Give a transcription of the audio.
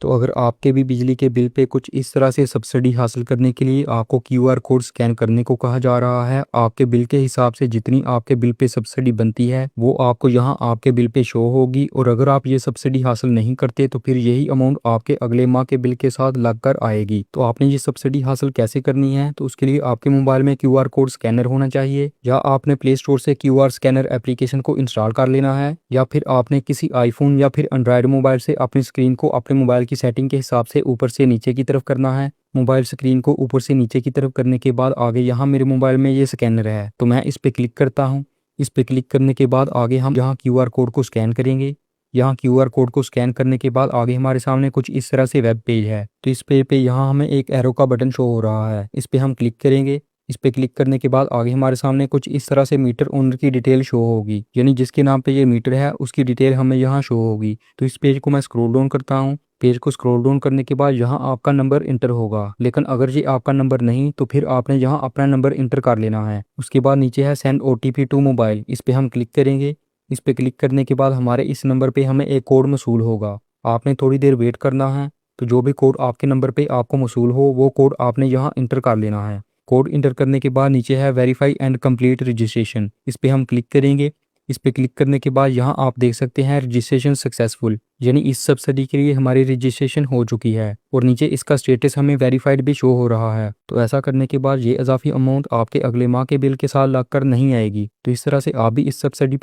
तो अगर आपके भी बिजली के बिल पे कुछ इस तरह से सब्सिडी हासिल करने के लिए आपको क्यूआर कोड स्कैन करने को कहा जा रहा है, आपके बिल के हिसाब से जितनी आपके बिल पे सब्सिडी बनती है वो आपको यहाँ आपके बिल पे शो होगी। और अगर आप ये सब्सिडी हासिल नहीं करते तो फिर यही अमाउंट आपके अगले माह के बिल के साथ लग कर आएगी। तो आपने ये सब्सिडी हासिल कैसे करनी है, तो उसके लिए आपके मोबाइल में क्यूआर कोड स्कैनर होना चाहिए, या आपने प्ले स्टोर से क्यूआर स्कैनर एप्लीकेशन को इंस्टॉल कर लेना है, या फिर आपने किसी आईफोन या फिर एंड्रॉयड मोबाइल से अपनी स्क्रीन को अपने मोबाइल की सेटिंग के हिसाब से ऊपर से नीचे की तरफ करना है। मोबाइल स्क्रीन को ऊपर से नीचे की तरफ करने के बाद आगे यहाँ मेरे मोबाइल में ये स्कैनर है, तो मैं इस पे क्लिक करता हूँ। इस पे क्लिक करने के बाद आगे हम यहाँ क्यूआर कोड को स्कैन करेंगे। यहाँ क्यूआर कोड को स्कैन करने के बाद आगे हमारे सामने कुछ इस तरह से वेब पेज है। तो इस पेज पे यहाँ हमें एक एरो का बटन शो हो रहा है, इस पे हम क्लिक करेंगे। इस पे क्लिक करने के बाद आगे हमारे सामने कुछ इस तरह से मीटर ओनर की डिटेल शो होगी, यानी जिसके नाम पे ये मीटर है उसकी डिटेल हमें यहाँ शो होगी। तो इस पेज को मैं स्क्रॉल डाउन करता हूँ। पेज को स्क्रॉल डाउन करने के बाद यहाँ आपका नंबर इंटर होगा, लेकिन अगर ये आपका नंबर नहीं तो फिर आपने यहाँ अपना नंबर इंटर कर लेना है। उसके बाद नीचे है सेंड ओटीपी टू मोबाइल, इस पे हम क्लिक करेंगे। इस पे क्लिक करने के बाद हमारे इस नंबर पे हमें एक कोड मौसूल होगा, आपने थोड़ी देर वेट करना है। तो जो भी कोड आपके नंबर पे आपको मौसूल हो वो कोड आपने यहाँ इंटर कर लेना है। कोड इंटर करने के बाद नीचे है वेरीफाई एंड कंप्लीट रजिस्ट्रेशन, इस पे हम क्लिक करेंगे। इस पे क्लिक करने के बाद यहाँ आप देख सकते हैं रजिस्ट्रेशन सक्सेसफुल, यानी इस सब्सिडी के लिए हमारी रजिस्ट्रेशन हो चुकी है और नीचे इसका स्टेटस हमें वेरीफाइड भी शो हो रहा है। तो ऐसा करने के बाद ये इजाफी अमाउंट आपके अगले माह के बिल के साथ लगकर नहीं आएगी। तो इस तरह से आप भी इस सब्सिडी